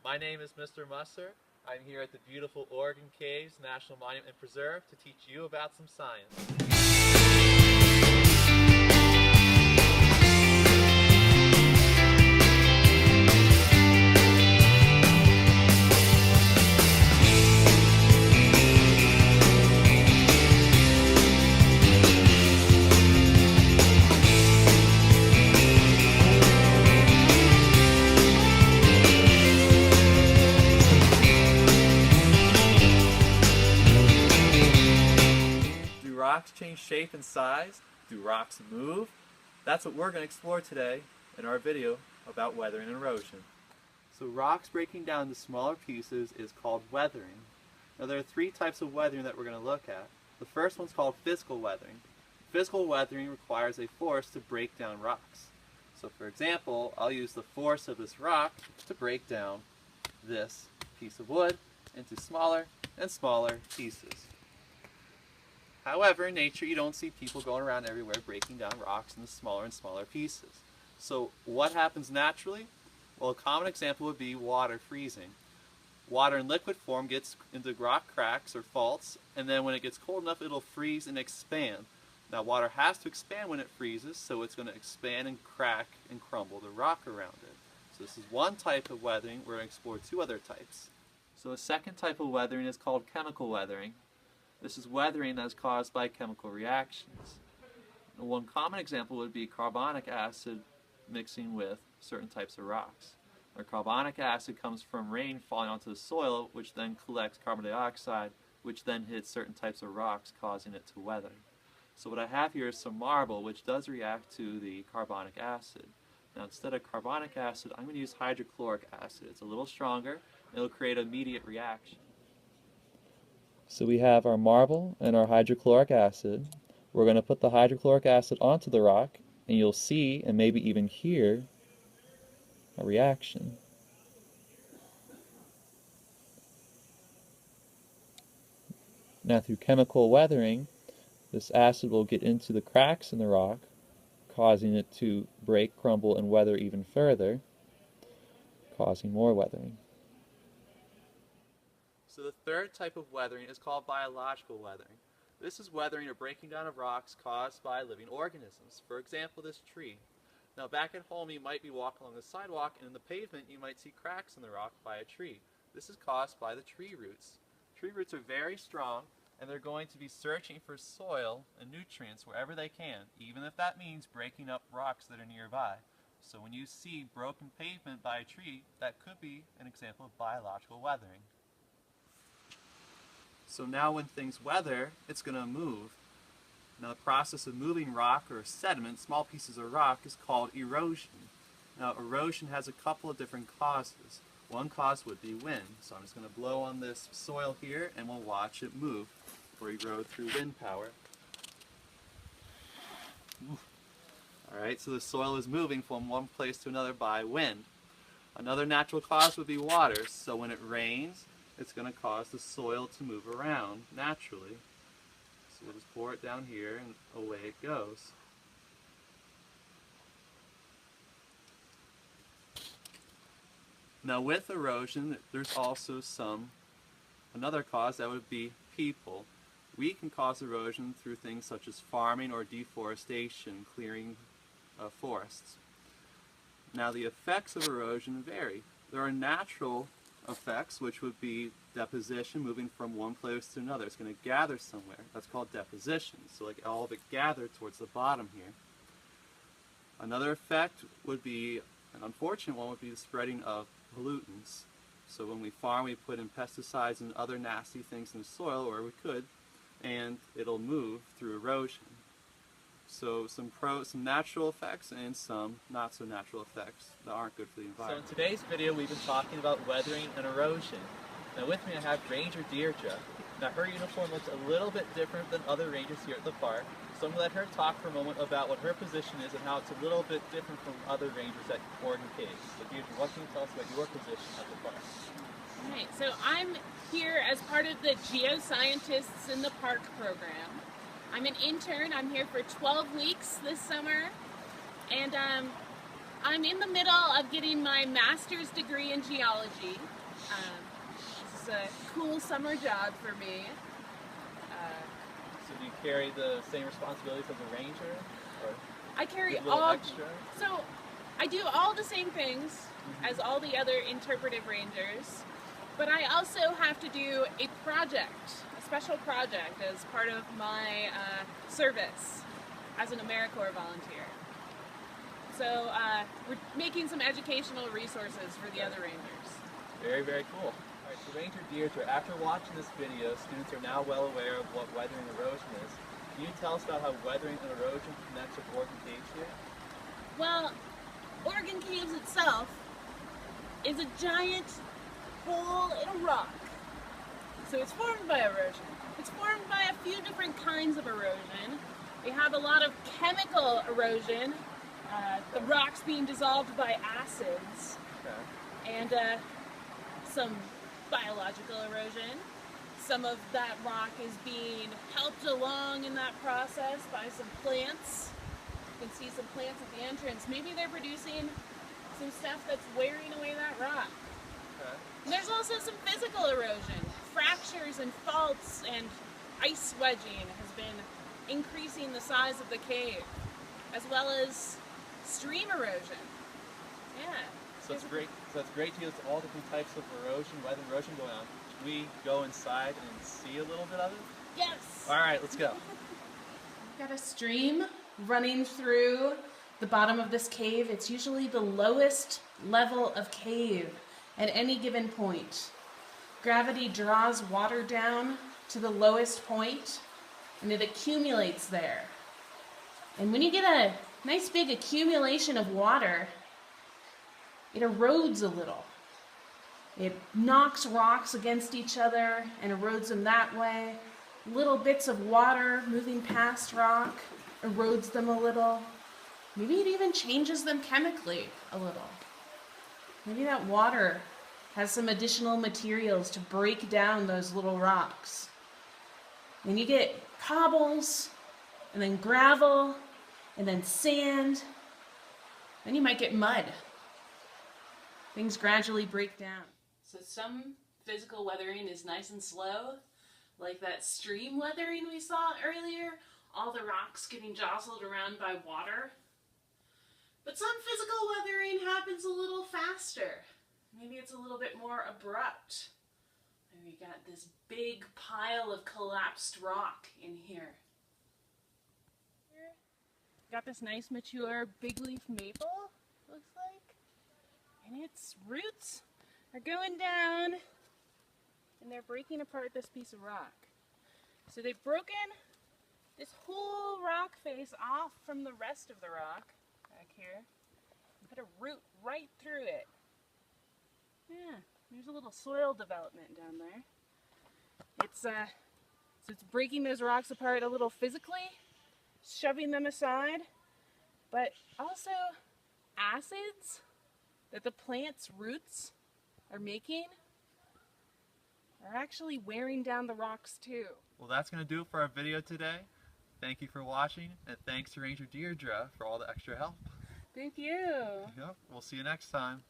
My name is Mr. Musser. I'm here at the beautiful Oregon Caves National Monument and Preserve to teach you about some science. Do rocks change shape and size? Do rocks move? That's what we're going to explore today in our video about weathering and erosion. So rocks breaking down into smaller pieces is called weathering. Now there are three types of weathering that we're going to look at. The first one's called physical weathering. Physical weathering requires a force to break down rocks. So for example, I'll use the force of this rock to break down this piece of wood into smaller and smaller pieces. However, in nature you don't see people going around everywhere breaking down rocks into smaller and smaller pieces. So what happens naturally? Well, a common example would be water freezing. Water in liquid form gets into rock cracks or faults, and then when it gets cold enough it'll freeze and expand. Now water has to expand when it freezes, so it's going to expand and crack and crumble the rock around it. So this is one type of weathering. We're going to explore two other types. So a second type of weathering is called chemical weathering. This is weathering that is caused by chemical reactions. One common example would be carbonic acid mixing with certain types of rocks. Now, carbonic acid comes from rain falling onto the soil, which then collects carbon dioxide, which then hits certain types of rocks, causing it to weather. So what I have here is some marble, which does react to the carbonic acid. Now instead of carbonic acid, I'm going to use hydrochloric acid. It's a little stronger, and it'll create an immediate reaction. So we have our marble and our hydrochloric acid. We're going to put the hydrochloric acid onto the rock, and you'll see, and maybe even hear, a reaction. Now through chemical weathering, this acid will get into the cracks in the rock, causing it to break, crumble, and weather even further, causing more weathering. So the third type of weathering is called biological weathering. This is weathering or breaking down of rocks caused by living organisms. For example, this tree. Now back at home you might be walking along the sidewalk, and in the pavement you might see cracks in the rock by a tree. This is caused by the tree roots. Tree roots are very strong, and they're going to be searching for soil and nutrients wherever they can, even if that means breaking up rocks that are nearby. So when you see broken pavement by a tree, that could be an example of biological weathering. So now when things weather, it's going to move. Now the process of moving rock or sediment, small pieces of rock, is called erosion. Now erosion has a couple of different causes. One cause would be wind. So I'm just going to blow on this soil here and we'll watch it move or erode through wind power. Alright, so the soil is moving from one place to another by wind. Another natural cause would be water. So when it rains, it's going to cause the soil to move around naturally. So we'll just pour it down here and away it goes. Now with erosion, there's also another cause that would be people. We can cause erosion through things such as farming or deforestation, clearing forests. Now the effects of erosion vary. There are natural effects, which would be deposition, moving from one place to another. It's going to gather somewhere. That's called deposition. So like all of it gathered towards the bottom here. Another effect would be, an unfortunate one, would be the spreading of pollutants. So when we farm, we put in pesticides and other nasty things in the soil, or we could, and it'll move through erosion. So some natural effects and some not so natural effects that aren't good for the environment. So in today's video we've been talking about weathering and erosion. Now with me I have Ranger Deirdre. Now her uniform looks a little bit different than other rangers here at the park, so I'm going to let her talk for a moment about what her position is and how it's a little bit different from other rangers at Oregon Caves. So Deirdre, what can you tell us about your position at the park? Alright, so I'm here as part of the Geoscientists in the Park program. I'm an intern. I'm here for 12 weeks this summer, and I'm in the middle of getting my master's degree in geology. This is a cool summer job for me. So do you carry the same responsibilities as a ranger? Or I carry a little all, extra? so I do all the same things as all the other interpretive rangers, but I also have to do a project, a special project as part of my service as an AmeriCorps volunteer. So we're making some educational resources for the other rangers. Very, very cool. All right, so Ranger Deirdre, after watching this video, students are now well aware of what weathering and erosion is. Can you tell us about how weathering and erosion connects with Oregon Caves here? Well, Oregon Caves itself is a giant hole in a rock. So it's formed by erosion. It's formed by a few different kinds of erosion. We have a lot of chemical erosion, the rocks being dissolved by acids, and some biological erosion. Some of that rock is being helped along in that process by some plants. You can see some plants at the entrance. Maybe they're producing some stuff that's wearing away that rock. And there's also some physical erosion. Fractures and faults and ice wedging has been increasing the size of the cave, as well as stream erosion. Yeah. So it's great. So it's great to hear all different types of erosion, weather and erosion going on. Should we go inside and see a little bit of it? Yes. All right, let's go. We've got a stream running through the bottom of this cave. It's usually the lowest level of cave at any given point. Gravity draws water down to the lowest point, and it accumulates there. And when you get a nice big accumulation of water, it erodes a little. It knocks rocks against each other and erodes them that way. Little bits of water moving past rock erodes them a little. Maybe it even changes them chemically a little. Maybe that water has some additional materials to break down those little rocks. And you get cobbles, and then gravel, and then sand. Then you might get mud. Things gradually break down. So some physical weathering is nice and slow, like that stream weathering we saw earlier, all the rocks getting jostled around by water. But some physical weathering happens a little faster. Maybe it's a little bit more abrupt. And we got this big pile of collapsed rock in here. Got this nice mature big leaf maple, looks like. And its roots are going down and they're breaking apart this piece of rock. So they've broken this whole rock face off from the rest of the rock back here and put a root right through it. Yeah, there's a little soil development down there. So it's breaking those rocks apart a little physically, shoving them aside, but also acids that the plant's roots are making are actually wearing down the rocks too. Well, that's going to do it for our video today. Thank you for watching, and thanks to Ranger Deirdre for all the extra help. Thank you. Yep, we'll see you next time.